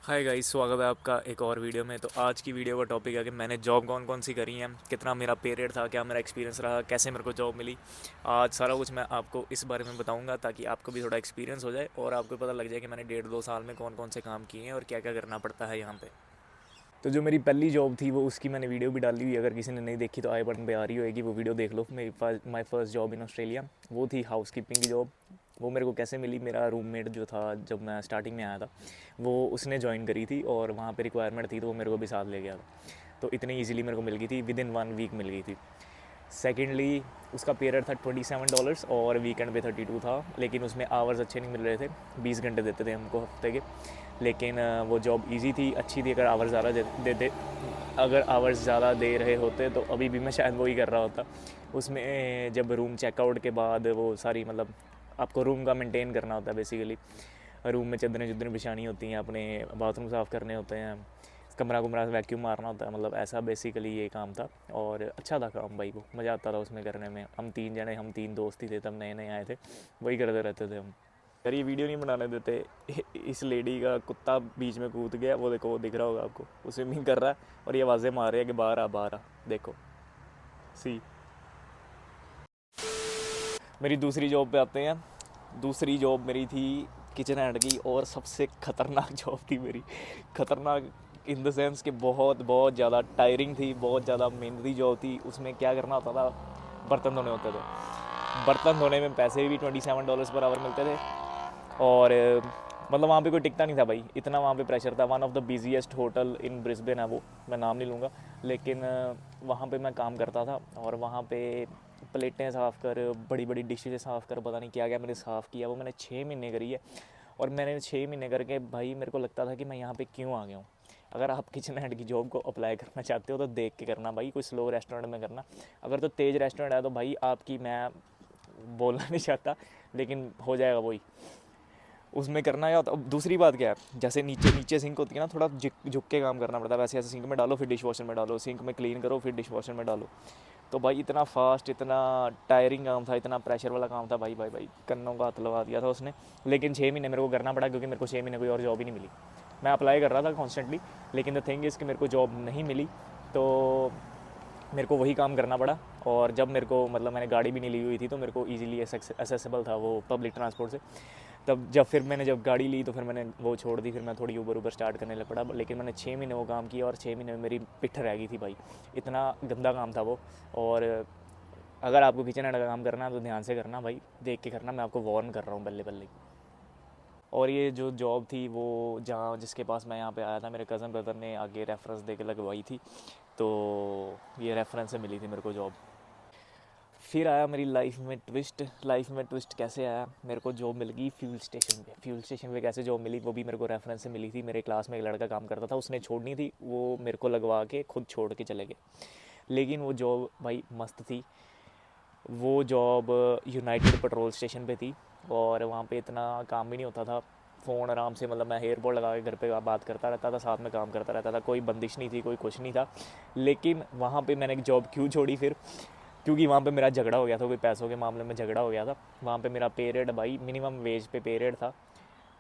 Hi guys, स्वागत है आपका एक और वीडियो में। तो आज की वीडियो का टॉपिक है कि मैंने जॉब कौन कौन सी करी हैं, कितना मेरा पे रेट था, क्या मेरा एक्सपीरियंस रहा, कैसे मेरे को जॉब मिली। आज सारा कुछ मैं आपको इस बारे में बताऊंगा ताकि आपको भी थोड़ा एक्सपीरियंस हो जाए और आपको पता लग जाए कि मैंने 1.5-2 साल में कौन कौन से काम किए हैं और क्या क्या करना पड़ता है यहाँ पे। तो जो मेरी पहली जॉब थी वो उसकी मैंने वीडियो भी डाली हुई है, अगर किसी ने नहीं देखी तो आई बटन पे आ रही होगी, वो वीडियो देख लो। मेरी my first job in Australia वो थी हाउस कीपिंग की जॉब। वो मेरे को कैसे मिली, मेरा रूममेट जो था जब मैं स्टार्टिंग में आया था वो उसने ज्वाइन करी थी और वहाँ पे रिक्वायरमेंट थी तो वो मेरे को भी साथ ले गया था। तो इतनी ईजिली मेरे को मिल गई थी, विद इन 1 वीक मिल गई थी। सेकेंडली उसका पीरियड था $27 और वीकेंड पे 32 था, लेकिन उसमें आवर्स अच्छे नहीं मिल रहे थे। 20 घंटे देते थे हमको हफ्ते के। लेकिन वो जॉब इजी थी, अच्छी थी। अगर आवर्स ज़्यादा देते, अगर आवर्स ज़्यादा दे रहे होते तो अभी भी मैं शायद वही कर रहा होता। उसमें जब रूम चेकआउट के बाद वो सारी मतलब आपको रूम का मेंटेन करना होता है बेसिकली। रूम में चद्दरें चुद्दरें बिछानी होती हैं, अपने बाथरूम साफ़ करने होते हैं, कमरा कुमरा वैक्यूम मारना होता है, मतलब ऐसा बेसिकली ये काम था। और अच्छा था काम भाई, वो मज़ा आता था उसमें करने में। हम तीन दोस्त ही थे, तब नए नए आए थे, वही करते रहते थे हम। यार ये वीडियो नहीं बनाने देते। इस लेडी का कुत्ता बीच में कूद गया, वो देखो, वो दिख रहा होगा आपको, वो स्विमिंग कर रहा है और ये आवाज़ें मार रही है कि बाहर आ बाहर आ। देखो, सी। मेरी दूसरी जॉब पे आते हैं। दूसरी जॉब मेरी थी किचन हैंड की, और सबसे ख़तरनाक जॉब थी मेरी। ख़तरनाक इन द सेंस कि बहुत बहुत ज़्यादा टायरिंग थी, बहुत ज़्यादा मेहनती जॉब थी। उसमें क्या करना होता था, बर्तन धोने होते थे। बर्तन धोने में पैसे भी $27 पर आवर मिलते थे। और मतलब वहाँ पे कोई टिकता नहीं था भाई, इतना वहाँ पे प्रेशर था। One of the busiest hotel in Brisbane है वो, मैं नाम नहीं लूँगा। लेकिन वहाँ पे मैं काम करता था और वहाँ पे प्लेटें साफ़ कर, बड़ी बड़ी डिशेज साफ़ कर, पता नहीं क्या क्या मैंने साफ़ किया। वो मैंने 6 महीने करी है। और मैंने 6 महीने करके भाई मेरे को लगता था कि मैं यहाँ पे क्यों आ गया हूँ। अगर आप किचन हैंड की जॉब को अप्लाई करना चाहते हो तो देख के करना भाई, कोई स्लो रेस्टोरेंट में करना। अगर तो तेज़ रेस्टोरेंट है तो भाई आपकी, मैं बोलना नहीं चाहता लेकिन हो जाएगा वही, उसमें करना है। अब दूसरी बात क्या है, जैसे नीचे नीचे सिंक होती है ना, थोड़ा झुक के काम करना पड़ता है। वैसे ऐसे सिंक में डालो फिर डिश वॉशर में डालो, सिंक में क्लीन करो फिर डिश वॉशर में डालो। तो भाई इतना फास्ट, इतना टायरिंग काम था, इतना प्रेशर वाला काम था भाई भाई भाई, कन्नों का हाथ लगा दिया था उसने। लेकिन 6 महीने मेरे को करना पड़ा क्योंकि मेरे को 6 महीने कोई और जॉब ही नहीं मिली। मैं अप्लाई कर रहा था कॉन्स्टेंटली, लेकिन द थिंग इज़ कि मेरे को जॉब नहीं मिली। तो मेरे को वही काम करना पड़ा। और जब मेरे को मतलब मैंने गाड़ी भी नहीं ली हुई थी तो मेरे को ईजिली एसेसिबल था वो पब्लिक ट्रांसपोर्ट से। तब जब गाड़ी ली तो फिर मैंने वो छोड़ दी, फिर मैं थोड़ी ऊबर ऊबर स्टार्ट करने लग पड़ा। लेकिन मैंने 6 महीने वो काम किया और 6 महीने में मेरी पिट्ठ रह गई थी भाई। इतना गंदा काम था वो। और अगर आपको किचन एंड का काम करना है तो ध्यान से करना भाई, देख के करना, मैं आपको वार्न कर रहा हूँ बल्ले बल्ले। और ये जो जॉब थी वो, जहाँ जिसके पास मैं यहाँ पे आया था, मेरे कज़न ब्रदर ने आगे रेफरेंस दे के लगवाई थी। तो ये रेफरेंस से मिली थी मेरे को जॉब। फिर आया मेरी लाइफ में ट्विस्ट। लाइफ में ट्विस्ट कैसे आया, मेरे को जॉब मिल गई फ्यूल स्टेशन पे। फ्यूल स्टेशन पे कैसे जॉब मिली, वो भी मेरे को रेफरेंस से मिली थी। मेरे क्लास में एक लड़का काम करता था, उसने छोड़नी थी, वो मेरे को लगवा के खुद छोड़ के चले गए। लेकिन वो जॉब भाई मस्त थी। वो जॉब यूनाइटेड पेट्रोल स्टेशन पे थी और वहाँ पे इतना काम भी नहीं होता था। फ़ोन आराम से, मतलब मैं एयरपोर्ट लगा के घर पे बात करता रहता था, साथ में काम करता रहता था, कोई बंदिश नहीं थी, कोई कुछ नहीं था। लेकिन वहाँ पे मैंने जॉब क्यों छोड़ी फिर, क्योंकि वहाँ पे मेरा झगड़ा हो गया था, कोई पैसों के मामले में झगड़ा हो गया था। वहाँ पे मेरा पे रेट भाई मिनिमम वेज पे पे रेट था,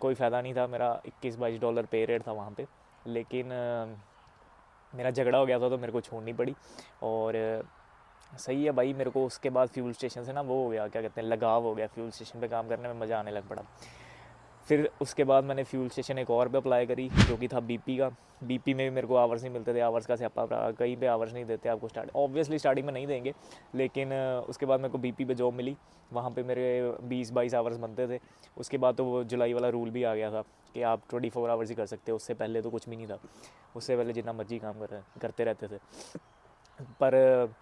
कोई फ़ायदा नहीं था। मेरा $21-22 पे रेट था वहाँ पे। लेकिन मेरा झगड़ा हो गया था तो मेरे को छोड़नी पड़ी। और सही है भाई, मेरे को उसके बाद फ्यूल स्टेशन से ना वो हो गया, क्या कहते हैं, लगाव हो गया। फ्यूल स्टेशन पे काम करने में मज़ा आने लग पड़ा। फिर उसके बाद मैंने फ्यूल स्टेशन एक और पे अप्लाई करी जो कि था बीपी का। बीपी में भी मेरे को आवर्स नहीं मिलते थे, आवर्स का स्यापा रहा। कहीं पे आवर्स नहीं देते आपको, ऑब्वियसली स्टार्टिंग में नहीं देंगे। लेकिन उसके बाद मेरे को बीपी पे जॉब मिली। वहाँ पे मेरे 20-22 आवर्स बनते थे। उसके बाद तो वो जुलाई वाला रूल भी आ गया था कि आप 24 आवर्स ही कर सकते हो, उससे पहले तो कुछ भी नहीं था। उससे पहले जितना मर्जी काम करते रहते थे। पर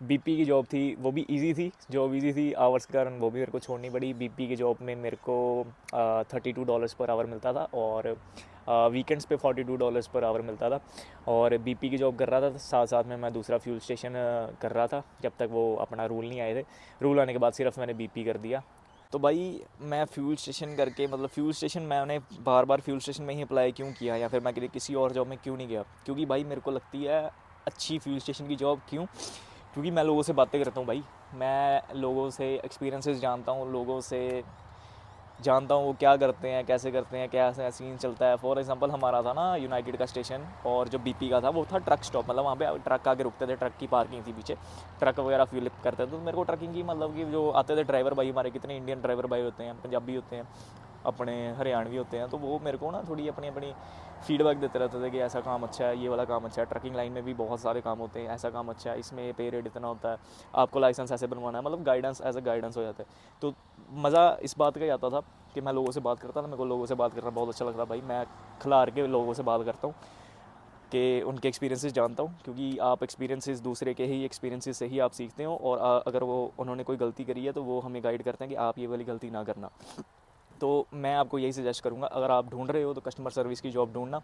बीपी की जॉब थी, वो भी इजी थी, जॉब इजी थी, आवर्स के कारण वो भी मेरे को छोड़नी पड़ी। बीपी की जॉब में मेरे को $32 पर आवर मिलता था और वीकेंड्स पे $42 पर आवर मिलता था। और बीपी की जॉब कर रहा था, साथ साथ में मैं दूसरा फ्यूल स्टेशन कर रहा था, जब तक वो अपना रूल नहीं आए थे। रूल आने के बाद सिर्फ मैंने बीपी कर दिया। तो भाई मैं फ्यूल स्टेशन करके, मतलब फ्यूल स्टेशन मैंने बार बार फ्यूल स्टेशन में ही अप्लाई क्यों किया, या फिर मैं किसी और जॉब में क्यों नहीं गया, क्योंकि भाई मेरे को लगती है अच्छी फ्यूल स्टेशन की जॉब। क्यों? क्योंकि मैं लोगों से बातें करता हूँ भाई, मैं लोगों से एक्सपीरियंसेस जानता हूँ, लोगों से जानता हूँ वो क्या करते हैं, कैसे करते हैं, क्या ऐसा सीन चलता है। फॉर एग्जांपल हमारा था ना यूनाइटेड का स्टेशन, और जो बीपी का था वो था ट्रक स्टॉप, मतलब वहाँ पे ट्रक आके रुकते थे, ट्रक की पार्किंग थी पीछे, ट्रक वगैरह फ्यूल करते थे। तो मेरे को ट्रकिंग की मतलब कि जो आते थे ड्राइवर भाई हमारे, कितने इंडियन ड्राइवर भाई होते हैं, पंजाबी होते हैं, अपने हरियाणवी होते हैं, तो वो मेरे को ना थोड़ी अपनी अपनी फीडबैक देते रहते थे कि ऐसा काम अच्छा है, ये वाला काम अच्छा है। ट्रकिंग लाइन में भी बहुत सारे काम होते हैं, ऐसा काम अच्छा है, इसमें पे रेट इतना होता है, आपको लाइसेंस ऐसे बनवाना है, मतलब गाइडेंस एज ए गाइडेंस हो जाता है। तो मज़ा इस बात का ही आता था कि मैं लोगों से बात करता था, मेरे को लोगों से बात करना बहुत अच्छा लगता भाई। मैं खिलाड़ के लोगों से बात करता हूँ कि उनके एक्सपीरियंसेस जानता हूँ, क्योंकि आप एक्सपीरियंसेस दूसरे के ही एक्सपीरियंसेस से ही आप सीखते हो, और अगर वो उन्होंने कोई गलती करी है तो वो हमें गाइड करते हैं कि आप ये वाली गलती ना करना। तो मैं आपको यही सजेस्ट करूँगा, अगर आप ढूंढ रहे हो तो कस्टमर सर्विस की जॉब ढूंढना,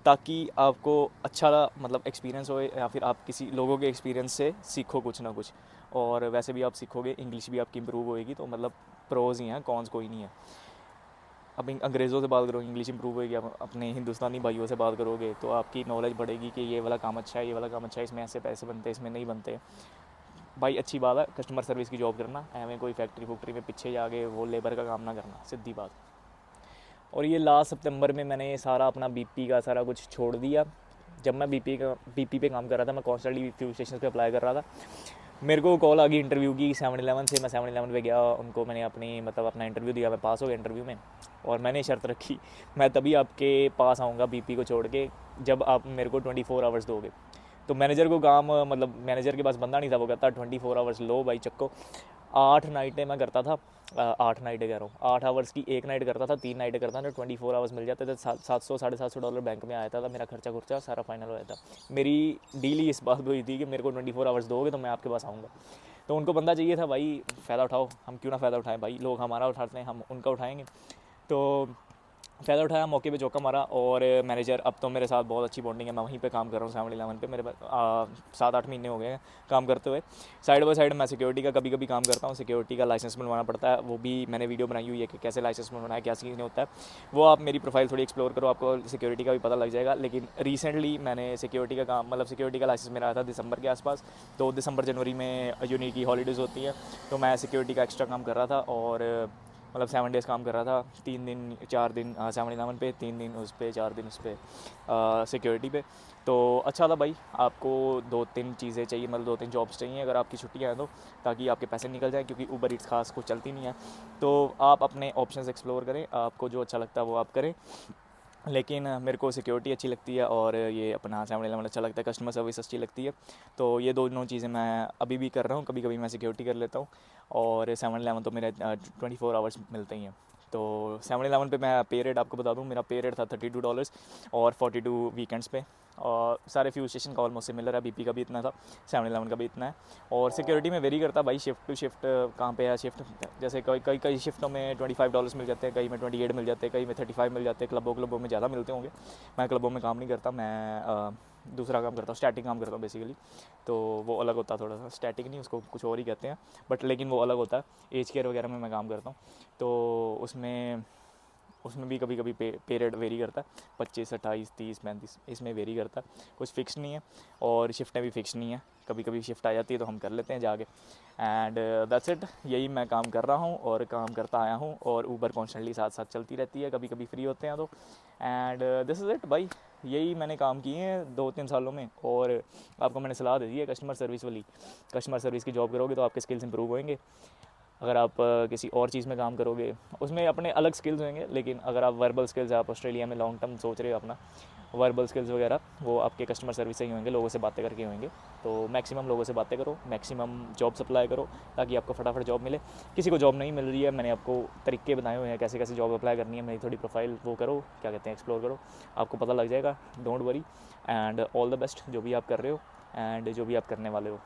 ताकि आपको अच्छा मतलब एक्सपीरियंस हो, या फिर आप किसी लोगों के एक्सपीरियंस से सीखो कुछ ना कुछ। और वैसे भी आप सीखोगे, इंग्लिश भी आपकी इंप्रूव होएगी, तो मतलब प्रोज ही हैं, कॉन्स कोई नहीं है। अब अंग्रेज़ों से बात करोगे इंग्लिश इंप्रूव होएगी, आप अपने हिंदुस्तानी भाइयों से बात करोगे तो आपकी नॉलेज बढ़ेगी कि ये वाला काम अच्छा है, ये वाला काम अच्छा है, इसमें ऐसे पैसे बनते हैं, इसमें नहीं बनते। भाई अच्छी बात है कस्टमर सर्विस की जॉब करना, एवं कोई फैक्ट्री फुक्ट्री में पीछे जाके वो लेबर का काम ना करना, सीधी बात। और ये लास्ट सितंबर में मैंने सारा अपना बीपी का सारा कुछ छोड़ दिया। जब मैं बीपी पे काम कर रहा था, मैं कॉन्स्टेंटली फ्यूल स्टेशन पे अप्लाई कर रहा था। मेरे को कॉल आ गई इंटरव्यू की 7-11 से। मैं 7-11 पे गया, उनको मैंने अपना इंटरव्यू दिया, मैं पास हो गया इंटरव्यू में। और मैंने शर्त रखी, मैं तभी आपके पास आऊँगा बीपी को छोड़ के जब आप मेरे को 24 आवर्स दोगे। तो मैनेजर को काम, मतलब मैनेजर के पास बंदा नहीं था, वो कहता 24 आवर्स लो भाई चक्को। 8 नाइटें मैं करता था, 8 नाइटें कह रहा हूँ, 8 आवर्स की 1 नाइट करता था, 3 नाइटें करता था, 24 आवर्स मिल जाते थे। 700-750 डॉलर बैंक में आया था, मेरा खर्चा खुर्चा सारा फाइनल हो जाता। मेरी डील ही इस बात को हुई थी कि मेरे को 24 आवर्स दोगे तो मैं आपके पास आऊँगा। तो उनको बंदा चाहिए था भाई, फ़ायदा उठाओ, हम क्यों ना फ़ायदा उठाएं भाई, लोग हमारा उठाते हैं, हम उनका उठाएंगे। तो फ़ायदा उठाया, मौके पे चौका मारा। और मैनेजर अब तो मेरे साथ बहुत अच्छी बॉन्डिंग है, मैं वहीं पे काम कर रहा हूँ 7-11 पे। मेरे 7-8 महीने हो गए हैं काम करते हुए। साइड बाय साइड मैं सिक्योरिटी का कभी कभी काम करता हूँ, सिक्योरिटी का लाइसेंस बनवाना पड़ता है, वो भी मैंने वीडियो बनाई हुई है कि कैसे लाइसेंस बनवाना है, क्या सीन होता है। वो आप मेरी प्रोफाइल थोड़ी एक्सप्लोर करो, आपको सिक्योरिटी का भी पता लग जाएगा। लेकिन रिसेंटली मैंने सिक्योरिटी का काम, मतलब सिक्योरिटी का लाइसेंस मेरा आया था दिसंबर के आसपास। तो दिसंबर जनवरी में यूनिट की हॉलीडेज़ होती है, तो मैं सिक्योरिटी का एक्स्ट्रा काम कर रहा था। और मतलब 7 डेज़ काम कर रहा था, 3 दिन 4 दिन 7-11 पे, 3 दिन उस पर, 4 दिन उस पर सिक्योरिटी पे। तो अच्छा था भाई। आपको 2-3 चीज़ें चाहिए, मतलब 2-3 जॉब्स चाहिए अगर आपकी छुट्टियाँ हैं तो, ताकि आपके पैसे निकल जाएँ, क्योंकि ऊबर ईट्स खास कुछ चलती नहीं है। तो आप अपने ऑप्शंस एक्सप्लोर करें, आपको जो अच्छा लगता है वो आप करें। लेकिन मेरे को सिक्योरिटी अच्छी लगती है, और ये अपना 7-11 अच्छा लगता है, कस्टमर सर्विस अच्छी लगती है। तो ये दोनों चीज़ें मैं अभी भी कर रहा हूँ, कभी कभी मैं सिक्योरिटी कर लेता हूँ। और 7-11 तो मेरे 24 आवर्स मिलते ही हैं। तो 7-11 पे मैं पे रेट आपको बता दूँ, मेरा पे रेट था $32 और 42 वीकेंड्स पे। और सारे फ्यूल स्टेशन का ऑलमोस्ट सिमिलर है, बीपी का भी इतना था, 7-11 का भी इतना है। और सिक्योरिटी में वेरी करता भाई, शिफ्ट टू शिफ्ट कहाँ पे है शिफ्ट। जैसे कई शिफ्टों में $25 मिल जाते हैं, कई में 28 मिल जाते हैं, कई में 35 मिल जाते हैं। क्लबों में ज़्यादा मिलते होंगे। मैं क्लबों में काम नहीं करता, मैं दूसरा काम करता हूँ, स्टैटिक काम करता हूँ बेसिकली। तो वो अलग होता है थोड़ा सा, स्टैटिक नहीं, उसको कुछ और ही कहते हैं, बट लेकिन वो अलग होता है। एज केयर वगैरह में मैं काम करता हूँ, तो उसमें भी कभी कभी पे रेट वेरी करता है, 25, 28, 30, 35, इसमें वेरी करता है, कुछ फिक्स नहीं है। और शिफ्टें भी फिक्स नहीं है, कभी कभी शिफ्ट आ जाती है तो हम कर लेते हैं जाके। एंड दैट्स इट, यही मैं काम कर रहा हूँ और काम करता आया हूँ। और ऊबर कॉन्स्टेंटली साथ साथ चलती रहती है, कभी कभी फ्री होते हैं तो। एंड दिस इज़ इट भाई, यही मैंने काम किए हैं 2-3 सालों में। और आपको मैंने सलाह दे दी है कस्टमर सर्विस वाली, कस्टमर सर्विस की जॉब करोगे तो आपके स्किल्स इंप्रूव होंगे। अगर आप किसी और चीज़ में काम करोगे, उसमें अपने अलग स्किल्स होंगे, लेकिन अगर आप वर्बल स्किल्स, आप ऑस्ट्रेलिया में लॉन्ग टर्म सोच रहे हो अपना, वर्बल स्किल्स वगैरह वो आपके कस्टमर सर्विस से ही होंगे, लोगों से बातें करके होंगे। तो मैक्सिमम लोगों से बातें करो, मैक्सिमम जॉब्स अप्लाई करो, ताकि आपको फटाफट जॉब मिले। किसी को जॉब नहीं मिल रही है, मैंने आपको तरीके बताए हुए हैं कैसे कैसे जॉब अप्लाई करनी है। मेरी थोड़ी प्रोफाइल वो करो, क्या कहते हैं, एक्सप्लोर करो, आपको पता लग जाएगा। Don't worry, and all the best जो भी आप कर रहे हो एंड जो भी आप करने वाले हो।